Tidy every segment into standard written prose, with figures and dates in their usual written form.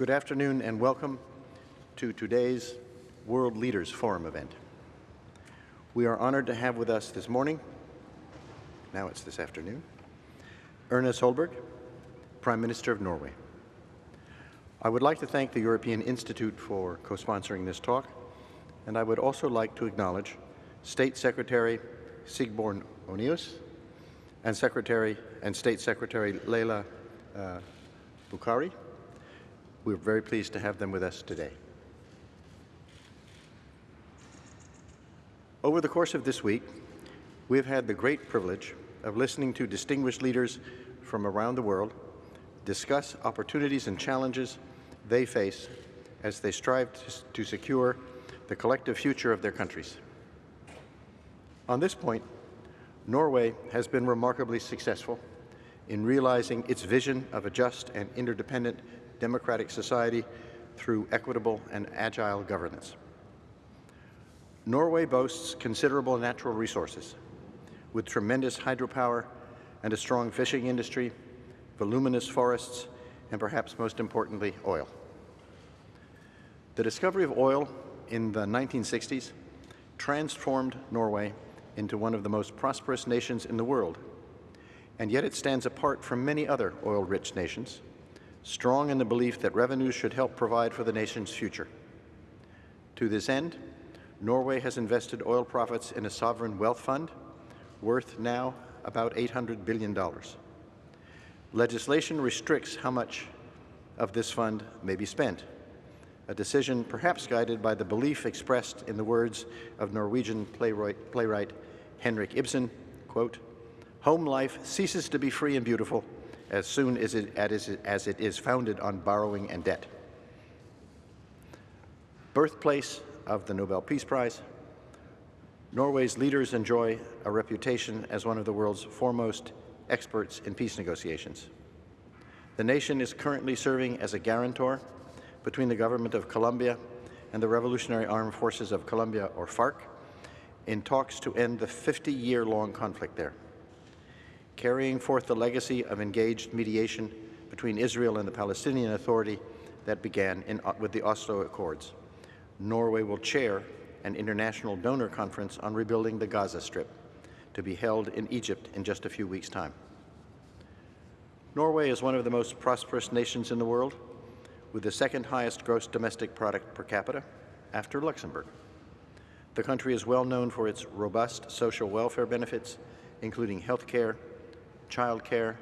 Good afternoon and welcome to today's World Leaders Forum event. We are honored to have with us this morning, now it's this afternoon, Erna Solberg, Prime Minister of Norway. I would like to thank the European Institute for co-sponsoring this talk, and I would also like to acknowledge State Secretary Sigbjørn Onius and State Secretary Leila Bukhari. We're very pleased to have them with us today. Over the course of this week, we've had the great privilege of listening to distinguished leaders from around the world discuss opportunities and challenges they face as they strive to secure the collective future of their countries. On this point, Norway has been remarkably successful in realizing its vision of a just and interdependent democratic society through equitable and agile governance. Norway boasts considerable natural resources, with tremendous hydropower and a strong fishing industry, voluminous forests, and perhaps most importantly, oil. The discovery of oil in the 1960s transformed Norway into one of the most prosperous nations in the world, and yet it stands apart from many other oil-rich nations, strong in the belief that revenues should help provide for the nation's future. To this end, Norway has invested oil profits in a sovereign wealth fund worth now about $800 billion. Legislation restricts how much of this fund may be spent, a decision perhaps guided by the belief expressed in the words of Norwegian playwright Henrik Ibsen, quote, "Home life ceases to be free and beautiful as soon as it is founded on borrowing and debt." Birthplace of the Nobel Peace Prize, Norway's leaders enjoy a reputation as one of the world's foremost experts in peace negotiations. The nation is currently serving as a guarantor between the government of Colombia and the Revolutionary Armed Forces of Colombia, or FARC, in talks to end the 50-year-long conflict there. Carrying forth the legacy of engaged mediation between Israel and the Palestinian Authority that began with the Oslo Accords, Norway will chair an international donor conference on rebuilding the Gaza Strip, to be held in Egypt in just a few weeks' time. Norway is one of the most prosperous nations in the world, with the second highest gross domestic product per capita after Luxembourg. The country is well known for its robust social welfare benefits, including health care, child care,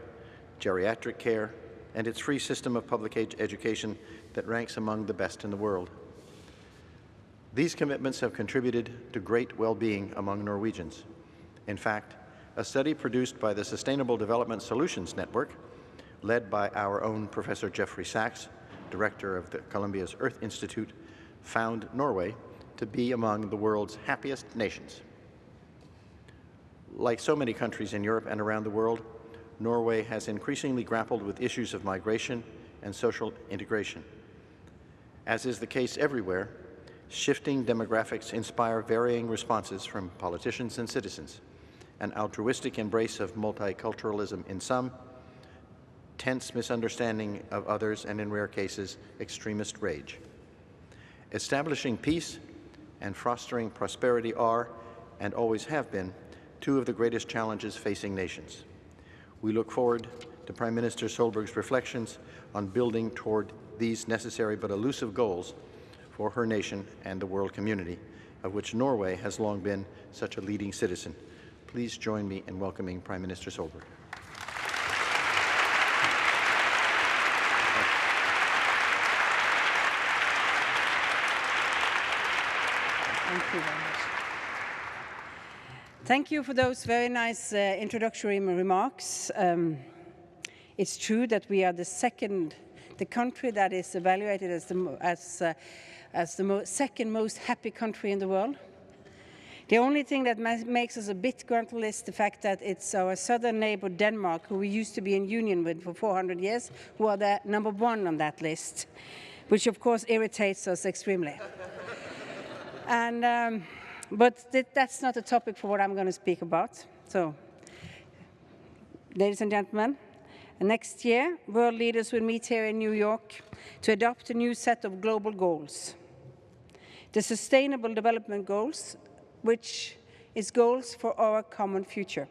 geriatric care, and its free system of public education that ranks among the best in the world. These commitments have contributed to great well-being among Norwegians. In fact, a study produced by the Sustainable Development Solutions Network, led by our own Professor Jeffrey Sachs, director of the Colombia's Earth Institute, found Norway to be among the world's happiest nations. Like so many countries in Europe and around the world, Norway has increasingly grappled with issues of migration and social integration. As is the case everywhere, shifting demographics inspire varying responses from politicians and citizens, an altruistic embrace of multiculturalism in some, tense misunderstanding of others, and in rare cases, extremist rage. Establishing peace and fostering prosperity are, and always have been, two of the greatest challenges facing nations. We look forward to Prime Minister Solberg's reflections on building toward these necessary but elusive goals for her nation and the world community, of which Norway has long been such a leading citizen. Please join me in welcoming Prime Minister Solberg. Thank you very much. Thank you for those very nice introductory remarks. It's true that we are the country that is evaluated as the second most happy country in the world. The only thing that makes us a bit gruntled is the fact that it's our southern neighbor Denmark, who we used to be in union with for 400 years, who are the number one on that list, which of course irritates us extremely. But that's not a topic for what I'm going to speak about. So, ladies and gentlemen, And next year, world leaders will meet here in New York to adopt a new set of global goals. The Sustainable Development Goals, which is goals for our common future.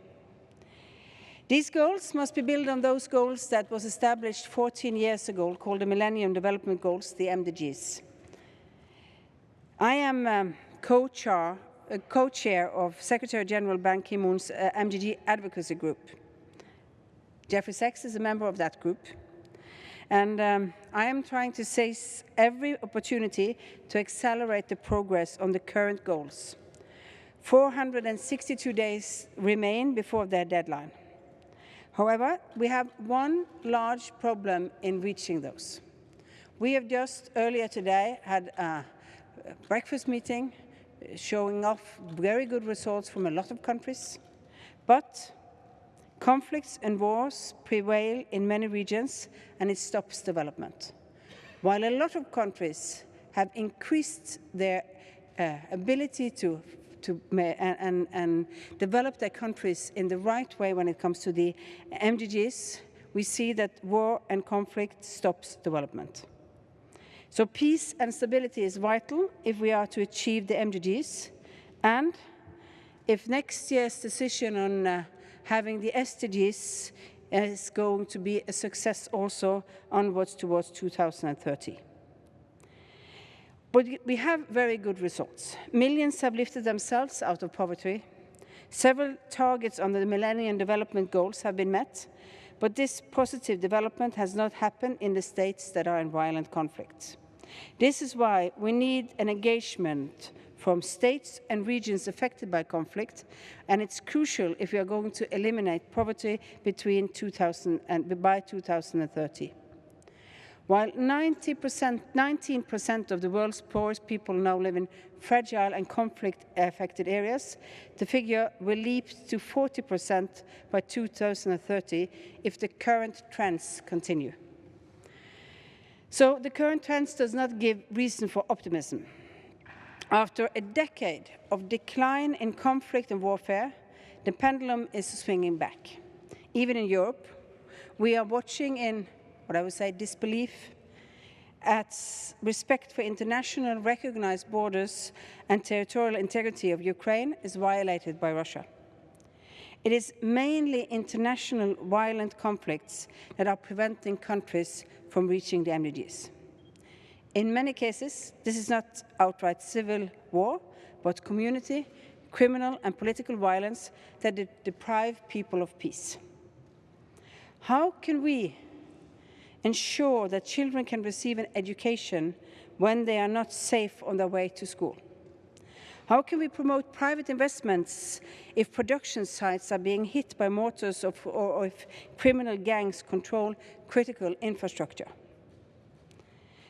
These goals must be built on those goals that was established 14 years ago, called the Millennium Development Goals, the MDGs. I am co-chair of Secretary General Ban Ki-moon's MDG Advocacy Group. Jeffrey Sachs is a member of that group. And I am trying to seize every opportunity to accelerate the progress on the current goals. 462 days remain before their deadline. However, we have one large problem in reaching those. We have just earlier today had a breakfast meeting showing off very good results from a lot of countries, but conflicts and wars prevail in many regions, and it stops development. While a lot of countries have increased their ability to develop their countries in the right way when it comes to the MDGs, we see that war and conflict stops development. So peace and stability is vital if we are to achieve the MDGs, and if next year's decision on having the SDGs is going to be a success also onwards towards 2030. But we have very good results. Millions have lifted themselves out of poverty. Several targets on the Millennium Development Goals have been met, but this positive development has not happened in the states that are in violent conflict. This is why we need an engagement from states and regions affected by conflict, and it's crucial if we are going to eliminate poverty by 2030. While 19% of the world's poorest people now live in fragile and conflict-affected areas, the figure will leap to 40% by 2030 if the current trends continue. So the current trends does not give reason for optimism. After a decade of decline in conflict and warfare, the pendulum is swinging back. Even in Europe, we are watching in what I would say disbelief at respect for international recognized borders and territorial integrity of Ukraine is violated by Russia. It is mainly international violent conflicts that are preventing countries from reaching the MDGs. In many cases, this is not outright civil war, but community, criminal and political violence that deprive people of peace. How can we ensure that children can receive an education when they are not safe on their way to school? How can we promote private investments if production sites are being hit by mortars or if criminal gangs control critical infrastructure?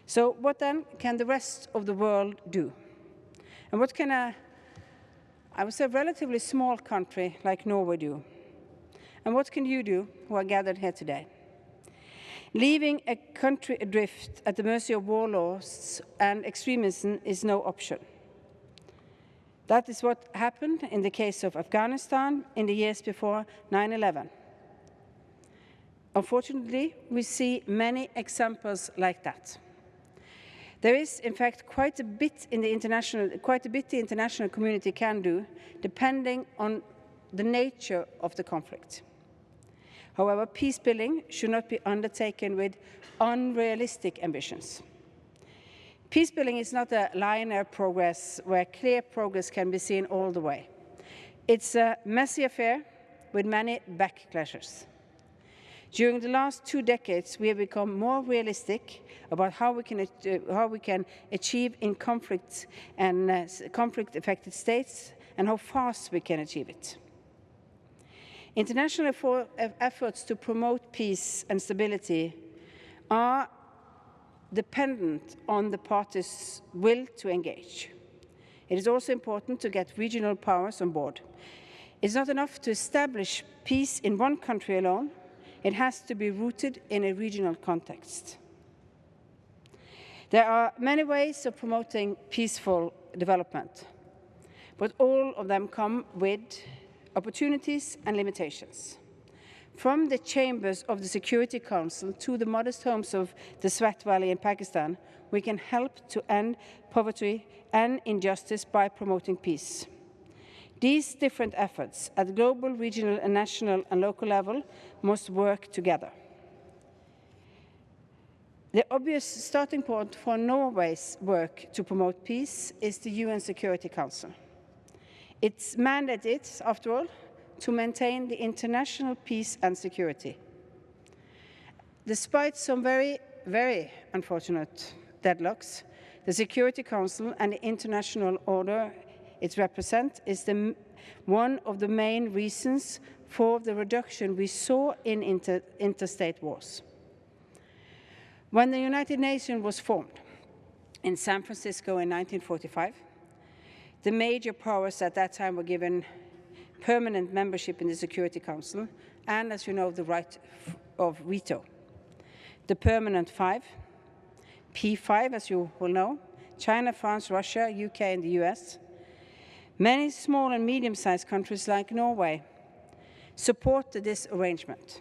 So what then can the rest of the world do? And what can I would say, relatively small country like Norway do? And what can you do who are gathered here today? Leaving a country adrift at the mercy of warlords and extremism is no option. That is what happened in the case of Afghanistan in the years before 9/11. Unfortunately, we see many examples like that. There is, in fact, quite a bit the international community can do, depending on the nature of the conflict. However, peacebuilding should not be undertaken with unrealistic ambitions. Peacebuilding is not a linear progress where clear progress can be seen all the way. It's a messy affair with many backclashes. During the last 2 decades, we have become more realistic about how we can achieve in conflict and conflict-affected states and how fast we can achieve it. International efforts to promote peace and stability are dependent on the parties' will to engage. It is also important to get regional powers on board. It's not enough to establish peace in one country alone. It has to be rooted in a regional context. There are many ways of promoting peaceful development, but all of them come with opportunities and limitations. From the chambers of the Security Council to the modest homes of the Swat Valley in Pakistan, we can help to end poverty and injustice by promoting peace. These different efforts at global, regional, and national and local level must work together. The obvious starting point for Norway's work to promote peace is the UN Security Council. Its mandate is, after all, to maintain the international peace and security. Despite some very, very unfortunate deadlocks, the Security Council and the international order it represents is one of the main reasons for the reduction we saw in interstate wars. When the United Nations was formed in San Francisco in 1945, the major powers at that time were given permanent membership in the Security Council and, as you know, the right of veto. The permanent five, P5, as you will know, China, France, Russia, UK, and the US. Many small and medium-sized countries like Norway supported this arrangement.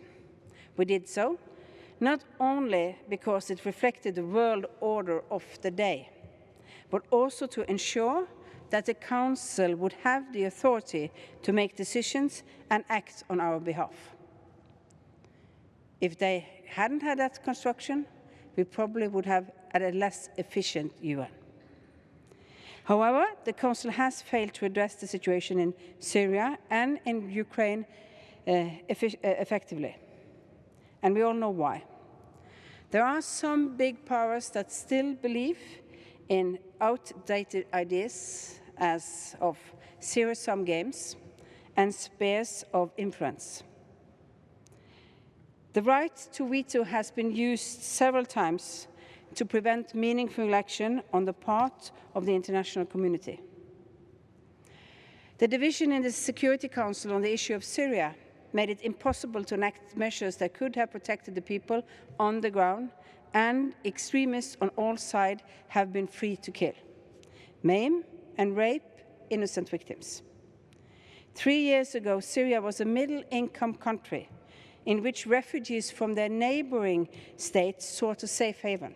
We did so not only because it reflected the world order of the day, but also to ensure that the Council would have the authority to make decisions and act on our behalf. If they hadn't had that construction, we probably would have had a less efficient UN. However, the Council has failed to address the situation in Syria and in Ukraine effectively. And we all know why. There are some big powers that still believe in outdated ideas as of zero-sum games and spheres of influence. The right to veto has been used several times to prevent meaningful action on the part of the international community. The division in the Security Council on the issue of Syria made it impossible to enact measures that could have protected the people on the ground, and extremists on all sides have been free to kill, maim, and rape innocent victims. 3 years ago, Syria was a middle-income country in which refugees from their neighboring states sought a safe haven.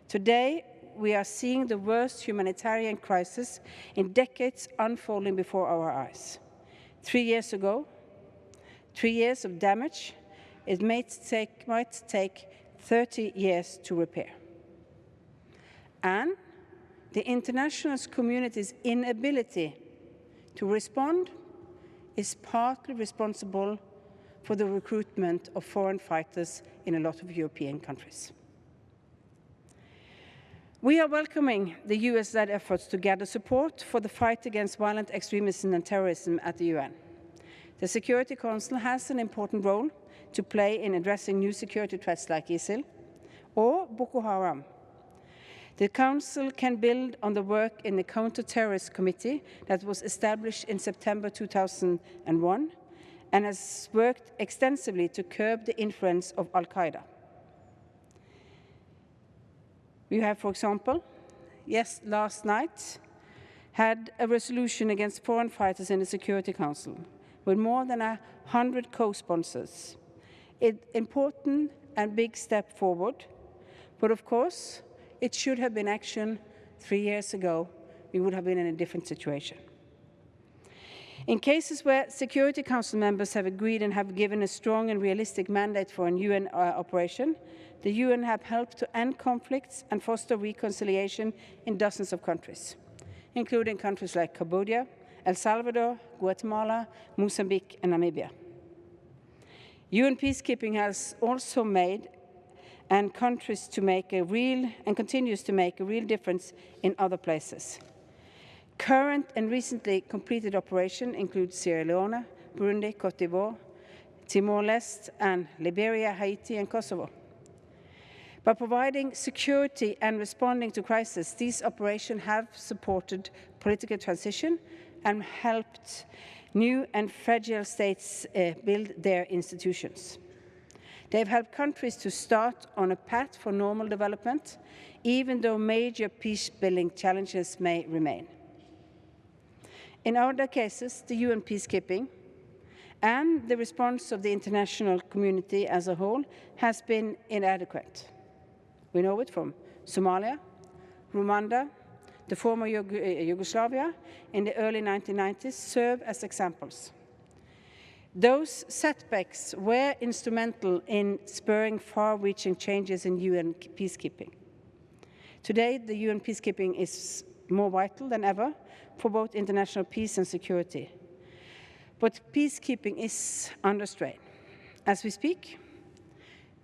Today, we are seeing the worst humanitarian crisis in decades unfolding before our eyes. 3 years ago, 3 years of damage, it might take 30 years to repair. And the international community's inability to respond is partly responsible for the recruitment of foreign fighters in a lot of European countries. We are welcoming the US-led efforts to gather support for the fight against violent extremism and terrorism at the UN. The Security Council has an important role to play in addressing new security threats like ISIL or Boko Haram. The Council can build on the work in the Counter-Terrorist Committee that was established in September 2001 and has worked extensively to curb the influence of Al-Qaeda. We have, for example, last night, had a resolution against foreign fighters in the Security Council with more than 100 co-sponsors. It's an important and big step forward, but of course, it should have been action 3 years ago. We would have been in a different situation. In cases where Security Council members have agreed and have given a strong and realistic mandate for a UN operation, the UN have helped to end conflicts and foster reconciliation in dozens of countries, including countries like Cambodia, El Salvador, Guatemala, Mozambique, and Namibia. UN peacekeeping has also made and continues to make a real difference in other places. Current and recently completed operations include Sierra Leone, Burundi, Cote d'Ivoire, Timor-Leste, and Liberia, Haiti, and Kosovo. By providing security and responding to crises, these operations have supported political transition and helped new and fragile states build their institutions. They have helped countries to start on a path for normal development, even though major peace-building challenges may remain. In other cases, the UN peacekeeping And the response of the international community as a whole has been inadequate. We know it from Somalia, Rwanda, the former Yugoslavia in the early 1990s serve as examples. Those setbacks were instrumental in spurring far-reaching changes in UN peacekeeping. Today, the UN peacekeeping is more vital than ever for both international peace and security. But peacekeeping is under strain. As we speak,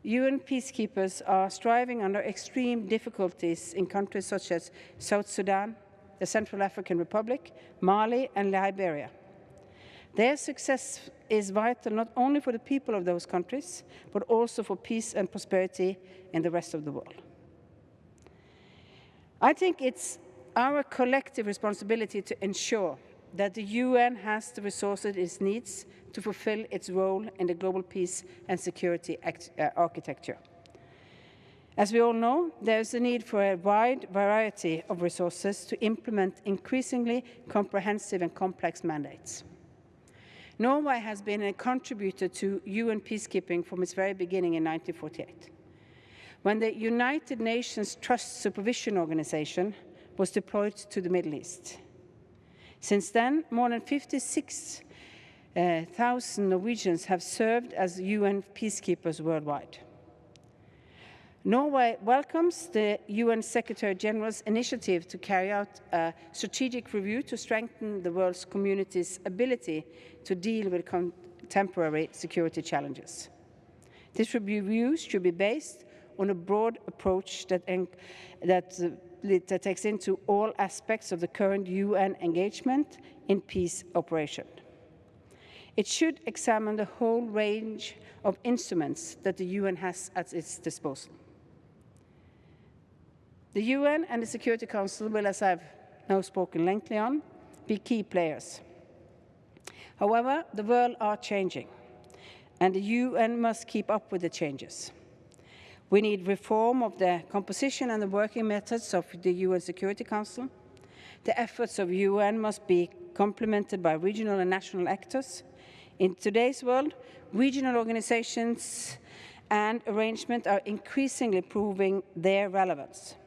UN peacekeepers are striving under extreme difficulties in countries such as South Sudan, the Central African Republic, Mali, and Liberia. Their success is vital not only for the people of those countries, but also for peace and prosperity in the rest of the world. I think it's our collective responsibility to ensure that the UN has the resources it needs to fulfill its role in the global peace and security architecture. As we all know, there is a need for a wide variety of resources to implement increasingly comprehensive and complex mandates. Norway has been a contributor to UN peacekeeping from its very beginning in 1948, when the United Nations Trust Supervision Organization was deployed to the Middle East. Since then, more than 56,000 Norwegians have served as UN peacekeepers worldwide. Norway welcomes the UN Secretary-General's initiative to carry out a strategic review to strengthen the world's community's ability to deal with contemporary security challenges. This review should be based on a broad approach that takes into all aspects of the current UN engagement in peace operation. It should examine the whole range of instruments that the UN has at its disposal. The UN and the Security Council will, as I've now spoken lengthily on, be key players. However, the world are changing, and the UN must keep up with the changes. We need reform of the composition and the working methods of the UN Security Council. The efforts of the UN must be complemented by regional and national actors. In today's world, regional organizations and arrangements are increasingly proving their relevance.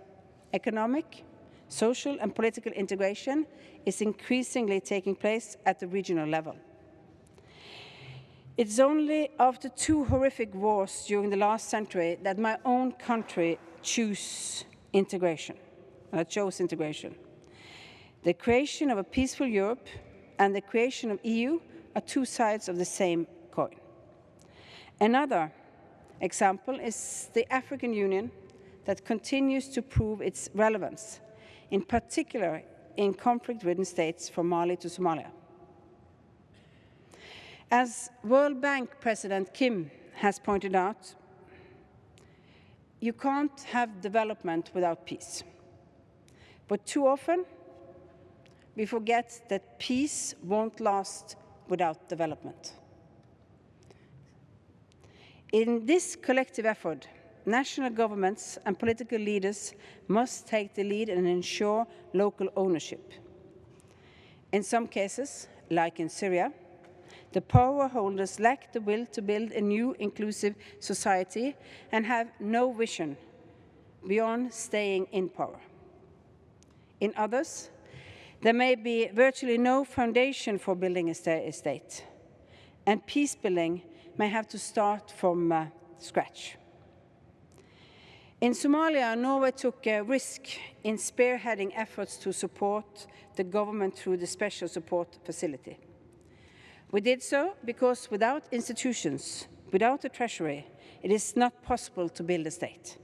Economic, social, and political integration is increasingly taking place at the regional level. It's only after 2 horrific wars during the last century that my own country chose integration. The creation of a peaceful Europe and the creation of EU are 2 sides of the same coin. Another example is the African Union that continues to prove its relevance, in particular in conflict-ridden states from Mali to Somalia. As World Bank President Kim has pointed out, you can't have development without peace. But too often, we forget that peace won't last without development. In this collective effort, national governments and political leaders must take the lead and ensure local ownership. In some cases, like in Syria, the power holders lack the will to build a new inclusive society and have no vision beyond staying in power. In others, there may be virtually no foundation for building a state, and peace building may have to start from scratch. In Somalia, Norway took a risk in spearheading efforts to support the government through the Special Support Facility. We did so because without institutions, without a treasury, it is not possible to build a state.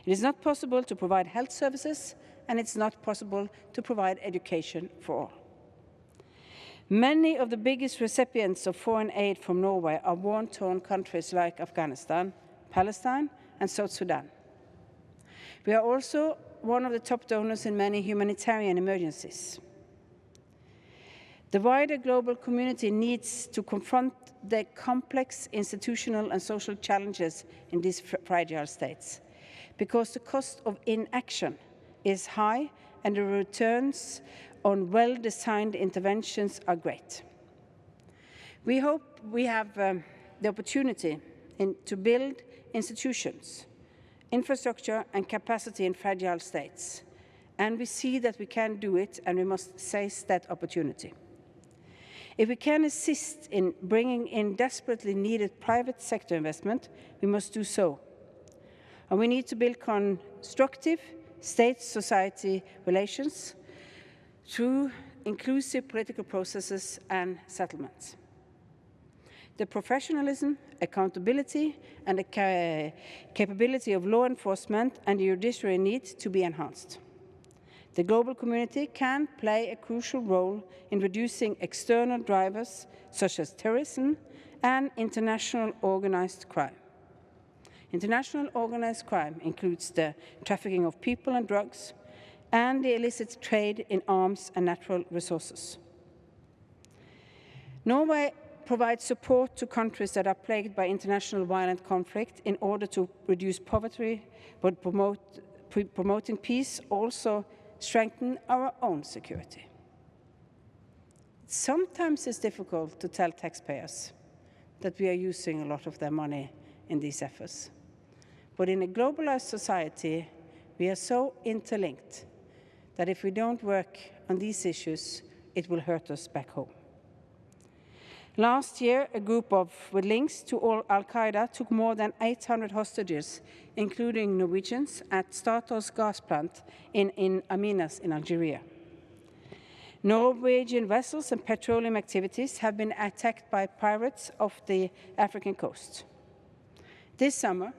It is not possible to provide health services, and it's not possible to provide education for all. Many of the biggest recipients of foreign aid from Norway are war-torn countries like Afghanistan, Palestine, and South Sudan. We are also one of the top donors in many humanitarian emergencies. The wider global community needs to confront the complex institutional and social challenges in these fragile states, because the cost of inaction is high and the returns on well-designed interventions are great. We hope we have the opportunity to build institutions, infrastructure and capacity in fragile states. And we see that we can do it, and we must seize that opportunity. If we can assist in bringing in desperately needed private sector investment, we must do so. And we need to build constructive state-society relations through inclusive political processes and settlements. The professionalism, accountability, and the capability of law enforcement and the judiciary need to be enhanced. The global community can play a crucial role in reducing external drivers such as terrorism and international organized crime. International organized crime includes the trafficking of people and drugs and the illicit trade in arms and natural resources. Norway provides support to countries that are plagued by international violent conflict in order to reduce poverty, but promoting peace also strengthen our own security. Sometimes it's difficult to tell taxpayers that we are using a lot of their money in these efforts. But in a globalized society, we are so interlinked that if we don't work on these issues, it will hurt us back home. Last year, a group with links to Al-Qaeda took more than 800 hostages, including Norwegians, at Statoil's gas plant in Aminas in Algeria. Norwegian vessels and petroleum activities have been attacked by pirates off the African coast. This summer,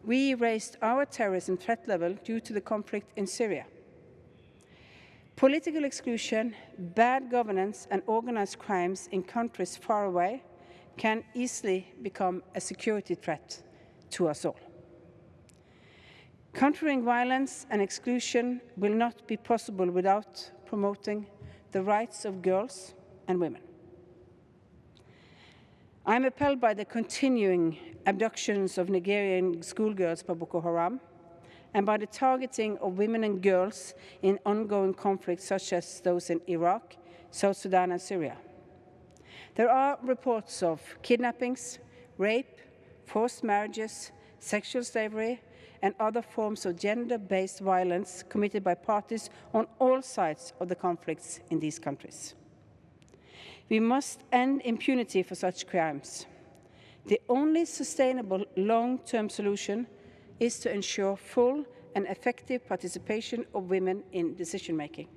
we raised our terrorism threat level due to the conflict in Syria. Political exclusion, bad governance, and organized crimes in countries far away can easily become a security threat to us all. Countering violence and exclusion will not be possible without promoting the rights of girls and women. I am appalled by the continuing abductions of Nigerian schoolgirls by Boko Haram, and by the targeting of women and girls in ongoing conflicts such as those in Iraq, South Sudan, and Syria. There are reports of kidnappings, rape, forced marriages, sexual slavery, and other forms of gender-based violence committed by parties on all sides of the conflicts in these countries. We must end impunity for such crimes. The only sustainable long-term solution is to ensure full and effective participation of women in decision-making.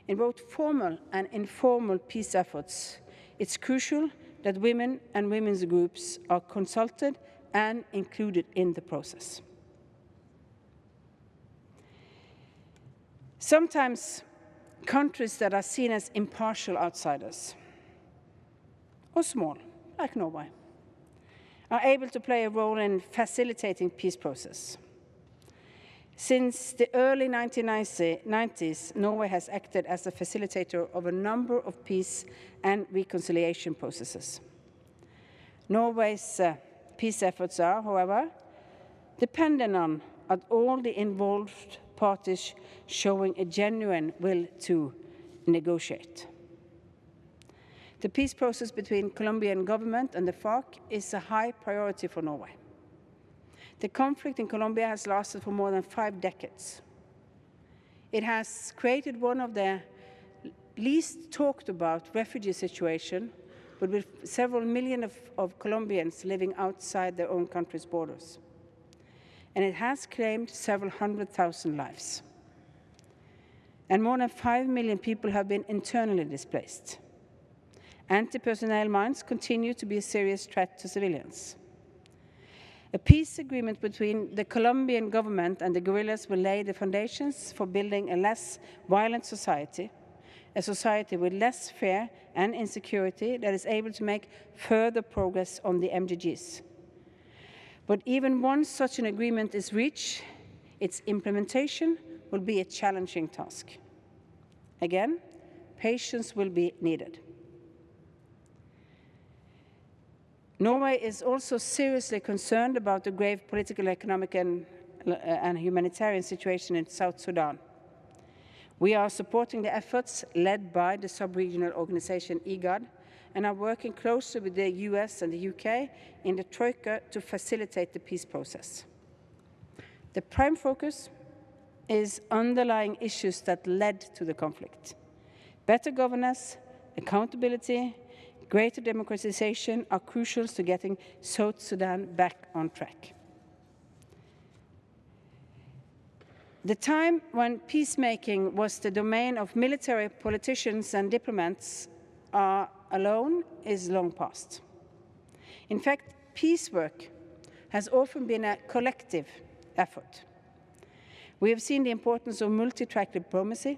In both formal and informal peace efforts, it's crucial that women and women's groups are consulted and included in the process. Sometimes countries that are seen as impartial outsiders, or small, like Norway, are able to play a role in facilitating peace process. Since the early 1990s, Norway has acted as a facilitator of a number of peace and reconciliation processes. Norway's peace efforts are, however, dependent on all the involved parties showing a genuine will to negotiate. The peace process between the Colombian government and the FARC is a high priority for Norway. The conflict in Colombia has lasted for more than 5 decades. It has created one of the least talked about refugee situations, but with several million of Colombians living outside their own country's borders. And it has claimed several 100,000 lives. And more than 5 million people have been internally displaced. Anti-personnel mines continue to be a serious threat to civilians. A peace agreement between the Colombian government and the guerrillas will lay the foundations for building a less violent society, a society with less fear and insecurity that is able to make further progress on the MDGs. But even once such an agreement is reached, its implementation will be a challenging task. Again, patience will be needed. Norway is also seriously concerned about the grave political, economic, and humanitarian situation in South Sudan. We are supporting the efforts led by the sub-regional organization IGAD and are working closely with the US and the UK in the Troika to facilitate the peace process. The prime focus is underlying issues that led to the conflict. Better governance, accountability, greater democratization are crucial to getting South Sudan back on track. The time when peacemaking was the domain of military politicians and diplomats alone is long past. In fact, peace work has often been a collective effort. We have seen the importance of multi-track diplomacy,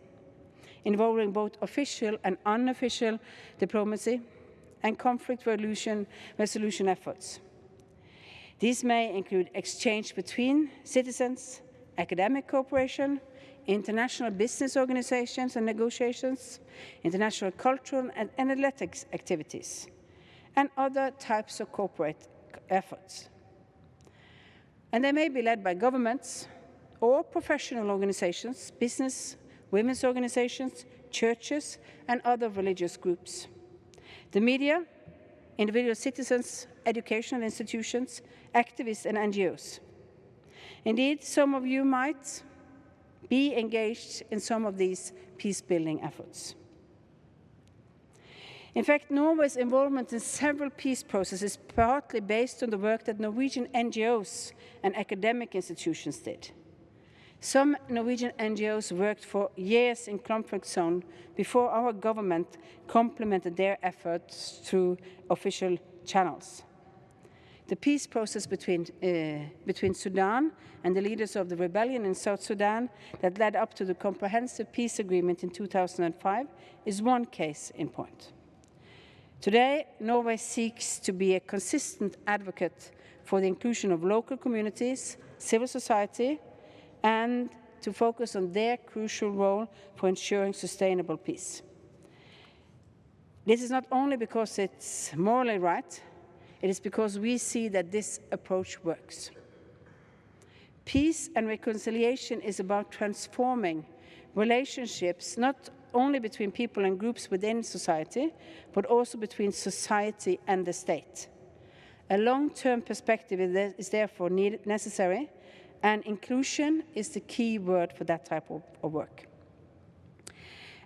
involving both official and unofficial diplomacy and conflict resolution efforts. These may include exchange between citizens, academic cooperation, international business organizations and negotiations, international cultural and athletics activities, and other types of corporate efforts. And they may be led by governments or professional organizations, business, women's organizations, churches, and other religious groups. The media, individual citizens, educational institutions, activists, and NGOs. Indeed, some of you might be engaged in some of these peace-building efforts. In fact, Norway's involvement in several peace processes is partly based on the work that Norwegian NGOs and academic institutions did. Some Norwegian NGOs worked for years in conflict zones before our government complemented their efforts through official channels. The peace process between Sudan and the leaders of the rebellion in South Sudan that led up to the comprehensive peace agreement in 2005 is one case in point. Today, Norway seeks to be a consistent advocate for the inclusion of local communities, civil society, and to focus on their crucial role for ensuring sustainable peace. This is not only because it's morally right, it is because we see that this approach works. Peace and reconciliation is about transforming relationships not only between people and groups within society, but also between society and the state. A long-term perspective is therefore necessary, and inclusion is the key word for that type of work.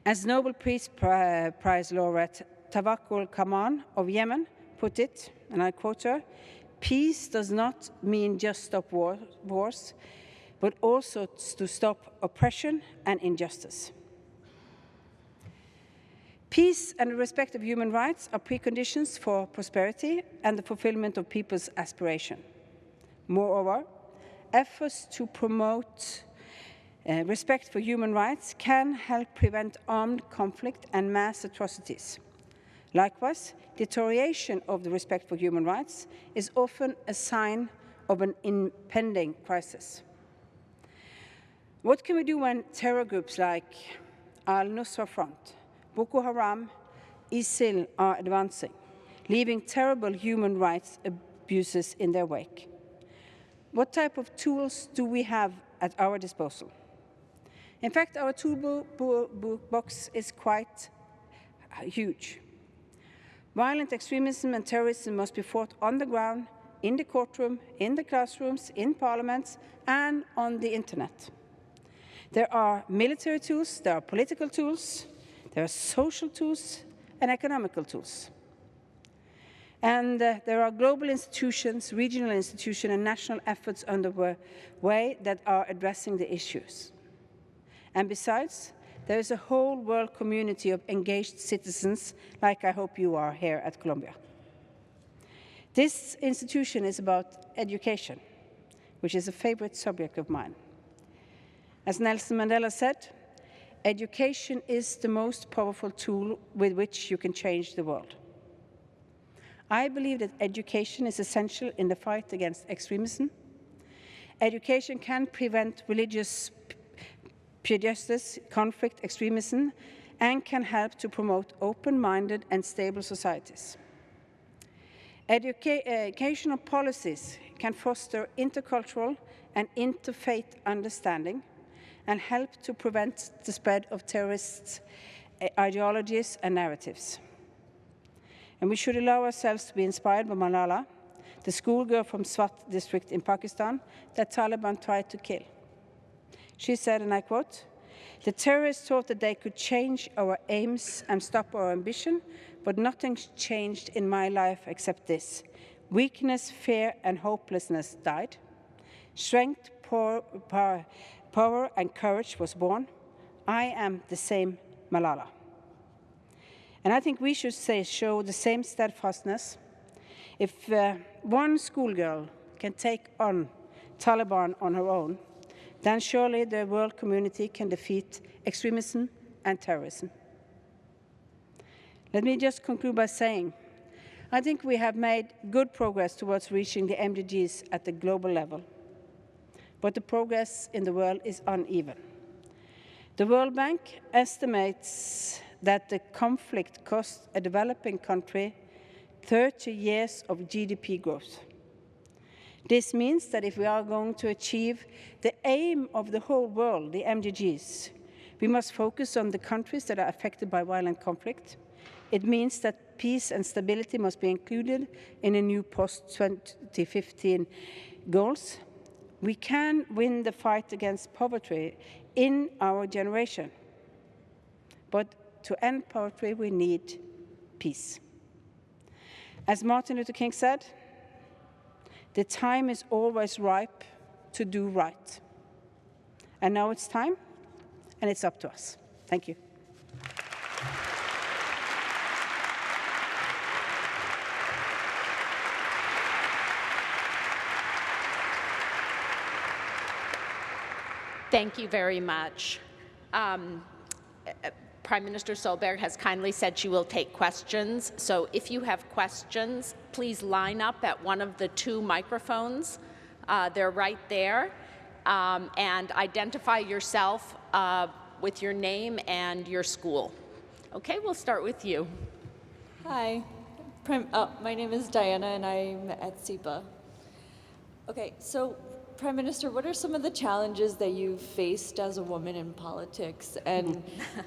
As Nobel Peace Prize laureate Tawakkol Kamal of Yemen put it, and I quote her, "Peace does not mean just stop wars, but also to stop oppression and injustice." Peace and the respect of human rights are preconditions for prosperity and the fulfillment of people's aspiration. Moreover, efforts to promote respect for human rights can help prevent armed conflict and mass atrocities. Likewise, deterioration of the respect for human rights is often a sign of an impending crisis. What can we do when terror groups like Al-Nusra Front, Boko Haram, ISIL are advancing, leaving terrible human rights abuses in their wake? What type of tools do we have at our disposal? In fact, our toolbox is quite huge. Violent extremism and terrorism must be fought on the ground, in the courtroom, in the classrooms, in parliaments, and on the internet. There are military tools, there are political tools, there are social tools, and economical tools. And there are global institutions, regional institutions, and national efforts underway that are addressing the issues. And besides, there is a whole world community of engaged citizens, like I hope you are here at Colombia. This institution is about education, which is a favorite subject of mine. As Nelson Mandela said, education is the most powerful tool with which you can change the world. I believe that education is essential in the fight against extremism. Education can prevent religious prejudice, conflict, extremism, and can help to promote open-minded and stable societies. Educational policies can foster intercultural and interfaith understanding and help to prevent the spread of terrorist ideologies and narratives. And we should allow ourselves to be inspired by Malala, the schoolgirl from Swat district in Pakistan that Taliban tried to kill. She said, and I quote, "The terrorists thought that they could change our aims and stop our ambition, but nothing's changed in my life except this. Weakness, fear, and hopelessness died. Strength, power, and courage was born. I am the same Malala." And I think we should show the same steadfastness. If one schoolgirl can take on Taliban on her own, then surely the world community can defeat extremism and terrorism. Let me just conclude by saying, I think we have made good progress towards reaching the MDGs at the global level, but the progress in the world is uneven. The World Bank estimates that the conflict cost a developing country 30 years of GDP growth. This means that if we are going to achieve the aim of the whole world, the MDGs, we must focus on the countries that are affected by violent conflict. It means that peace and stability must be included in a new post-2015 goals. We can win the fight against poverty in our generation. But to end poverty, we need peace. As Martin Luther King said, the time is always ripe to do right. And now it's time, and it's up to us. Thank you. Thank you very much. Prime Minister Solberg has kindly said she will take questions. So if you have questions, please line up at one of the two microphones. They're right there. And identify yourself with your name and your school. Okay, we'll start with you. Hi, my name is Diana and I'm at SIPA. Okay, so Prime Minister, what are some of the challenges that you've faced as a woman in politics, and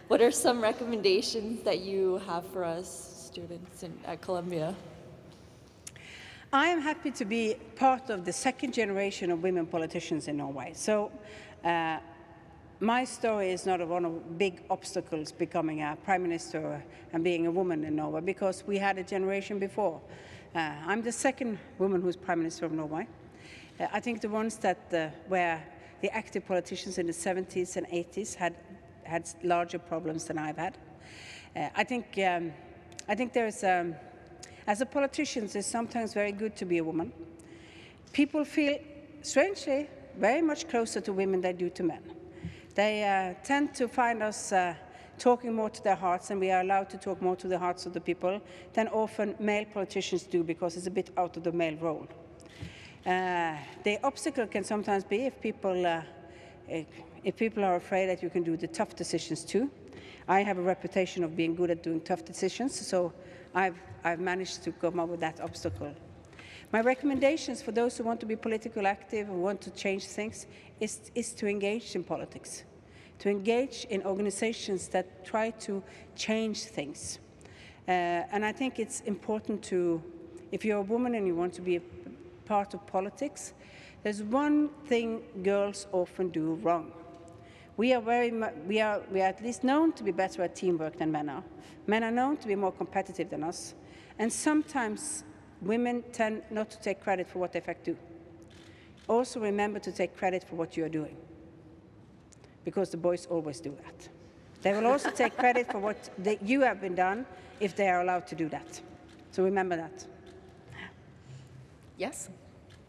what are some recommendations that you have for us students at Colombia? I am happy to be part of the second generation of women politicians in Norway. So my story is not one of big obstacles becoming a prime minister and being a woman in Norway, because we had a generation before. I'm the second woman who's prime minister of Norway. I think the ones that were the active politicians in the 70s and 80s had larger problems than I've had. I think there is, as a politician, it's sometimes very good to be a woman. People feel, strangely, very much closer to women than they do to men. They tend to find us talking more to their hearts, and we are allowed to talk more to the hearts of the people than often male politicians do, because it's a bit out of the male role. The obstacle can sometimes be if people are afraid that you can do the tough decisions too. I have a reputation of being good at doing tough decisions, so I've managed to come up with that obstacle. My recommendations for those who want to be politically active, who want to change things, is to engage in politics, to engage in organizations that try to change things. And I think it's important to, if you're a woman and you want to be a part of politics, there's one thing girls often do wrong. We are at least known to be better at teamwork than men are. Men are known to be more competitive than us. And sometimes women tend not to take credit for what they in fact do. Also remember to take credit for what you are doing, because the boys always do that. They will also take credit for what you have been done if they are allowed to do that. So remember that. Yes?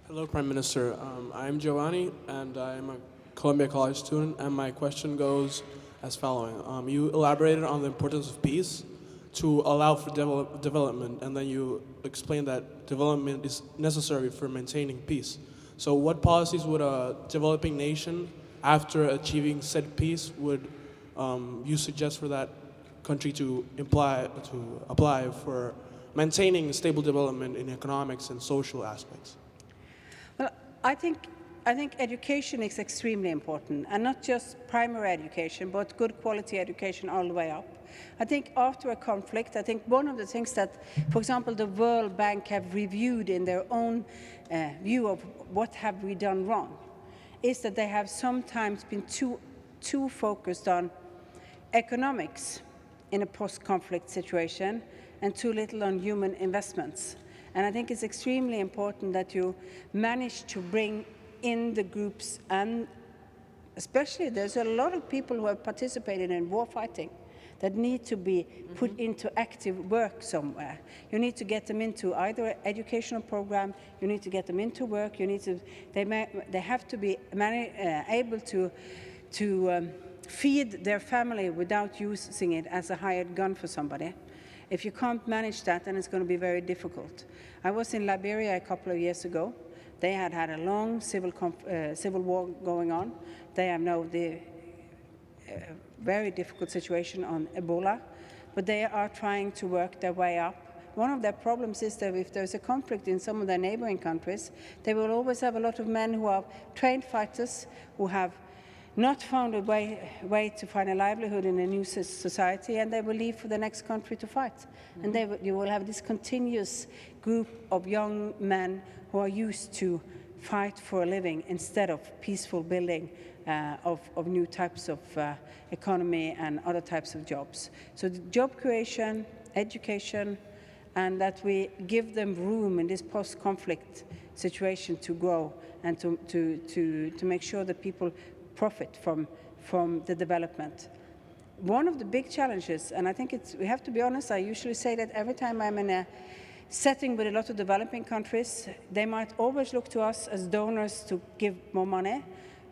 Hello, Prime Minister. I'm Giovanni, and I'm a Columbia College student, and my question goes as following. You elaborated on the importance of peace to allow for development, and then you explained that development is necessary for maintaining peace. So what policies would a developing nation, after achieving said peace, would you suggest for that country to apply for maintaining stable development in economics and social aspects? Well, I think I think education is extremely important, and not just primary education, but good quality education all the way up. I think after a conflict, I think one of the things that, for example, the World Bank have reviewed in their own view of what have we done wrong, is that they have sometimes been too focused on economics in a post-conflict situation and too little on human investments. And I think it's extremely important that you manage to bring in the groups, and especially there's a lot of people who have participated in war fighting that need to be put into active work somewhere. You need to get them into either an educational program, you need to get them into work, you need to, they have to be able to feed their family without using it as a hired gun for somebody. If you can't manage that, then it's going to be very difficult. I was in Liberia a couple of years ago. They had a long civil war going on. They have now the very difficult situation on Ebola, but they are trying to work their way up. One of their problems is that if there's a conflict in some of their neighboring countries, they will always have a lot of men who are trained fighters who have not found a way to find a livelihood in a new society, and they will leave for the next country to fight. And you will have this continuous group of young men who are used to fight for a living instead of peaceful building of new types of economy and other types of jobs. So the job creation, education, and that we give them room in this post-conflict situation to grow and to make sure that people profit from the development. One of the big challenges, and I think we have to be honest, I usually say that every time I'm in a setting with a lot of developing countries, they might always look to us as donors to give more money,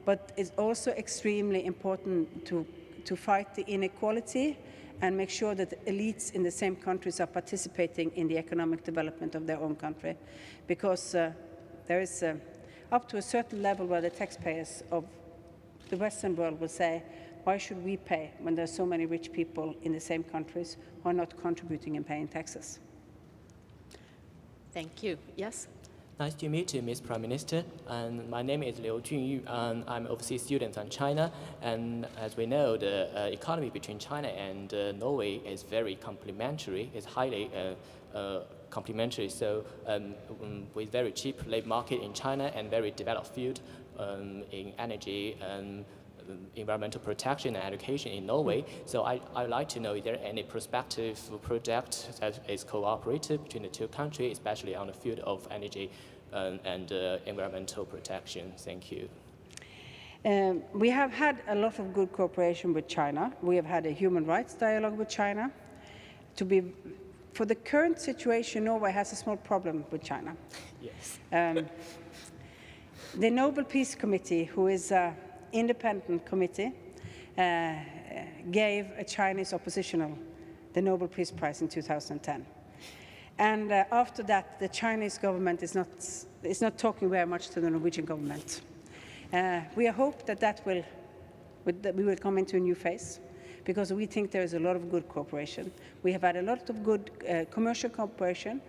but it's also extremely important to fight the inequality and make sure that the elites in the same countries are participating in the economic development of their own country. Because there is up to a certain level where the taxpayers of the Western world will say, why should we pay when there are so many rich people in the same countries who are not contributing and paying taxes? Thank you. Yes? Nice to meet you, Ms. Prime Minister. And my name is Liu Junyu, and I'm an overseas student in China. And as we know, the economy between China and Norway is very complementary. It's highly complementary. So with very cheap labor market in China and very developed field in energy and environmental protection and education in Norway. So I'd like to know, is there any prospective project that is cooperative between the two countries, especially on the field of energy and environmental protection? Thank you. We have had a lot of good cooperation with China. We have had a human rights dialogue with China. For the current situation, Norway has a small problem with China. Yes. The Nobel Peace Committee, who is an independent committee, gave a Chinese oppositional the Nobel Peace Prize in 2010. And after that, the Chinese government is not talking very much to the Norwegian government. We hope that we will come into a new phase, because we think there is a lot of good cooperation. We have had a lot of good commercial cooperation.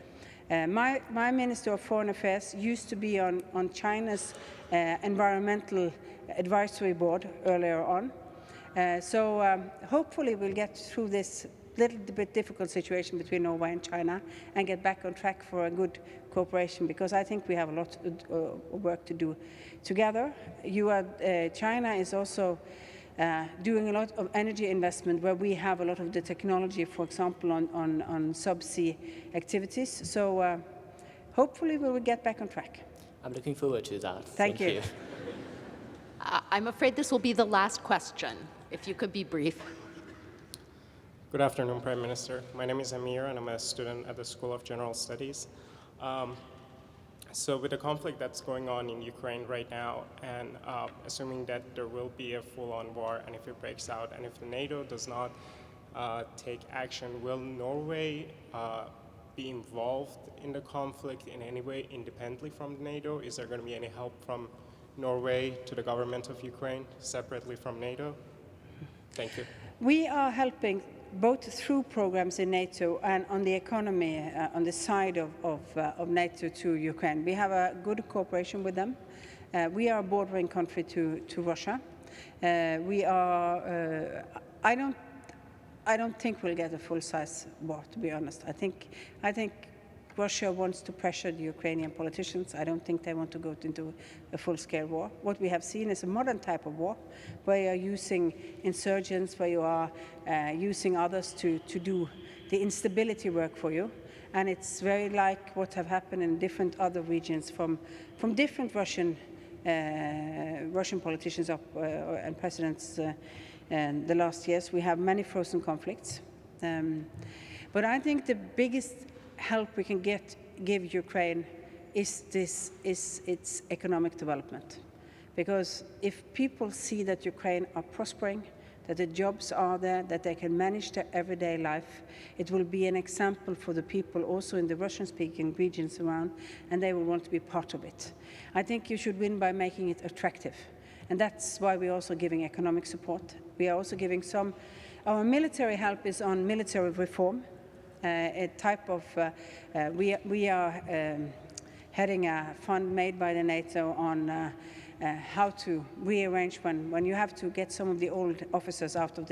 My Minister of Foreign Affairs used to be on China's environmental advisory board earlier on. So hopefully we'll get through this little bit difficult situation between Norway and China and get back on track for a good cooperation, because I think we have a lot of work to do together. China is also doing a lot of energy investment where we have a lot of the technology, for example, on subsea activities. So hopefully we will get back on track. I'm looking forward to that. Thank you. I'm afraid this will be the last question, if you could be brief. Good afternoon, Prime Minister. My name is Amir, and I'm a student at the School of General Studies. So with the conflict that's going on in Ukraine right now, and assuming that there will be a full-on war, and if it breaks out, and if the NATO does not take action, will Norway be involved in the conflict in any way independently from NATO? Is there going to be any help from Norway to the government of Ukraine separately from NATO? Thank you. We are helping both through programs in NATO and on the economy, on the side of NATO to Ukraine. We have a good cooperation with them. We are a bordering country to Russia. We are. I don't think we'll get a full-size war, to be honest. I think Russia wants to pressure the Ukrainian politicians. I don't think they want to go into a full-scale war. What we have seen is a modern type of war, where you are using insurgents, where you are using others to do the instability work for you. And it's very like what have happened in different other regions from different Russian politicians and presidents in the last years. We have many frozen conflicts. But I think the biggest help we can give Ukraine is its economic development. Because if people see that Ukraine are prospering, that the jobs are there, that they can manage their everyday life, it will be an example for the people also in the Russian-speaking regions around, and they will want to be part of it. I think you should win by making it attractive. And that's why we're also giving economic support. We are also giving our military help is on military reform. A type of, we are heading a fund made by the NATO on how to rearrange when you have to get some of the old officers out of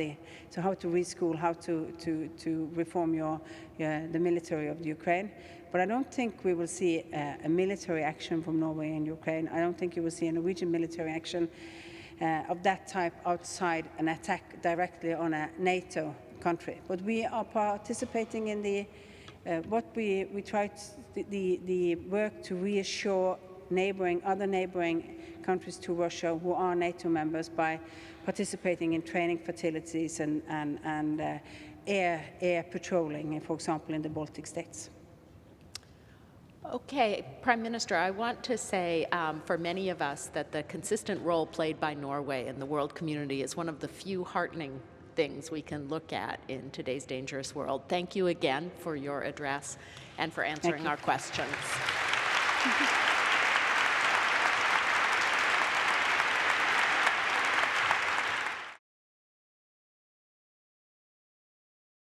so how to reschool, how to reform the military of the Ukraine. But I don't think we will see a military action from Norway and Ukraine. I don't think you will see a Norwegian military action of that type outside an attack directly on a NATO country. But we are participating in the work to reassure other neighboring countries to Russia who are NATO members by participating in training facilities and air patrolling, for example, in the Baltic states. Okay, Prime Minister, I want to say for many of us that the consistent role played by Norway in the world community is one of the few heartening things we can look at in today's dangerous world. Thank you again for your address and for answering our questions.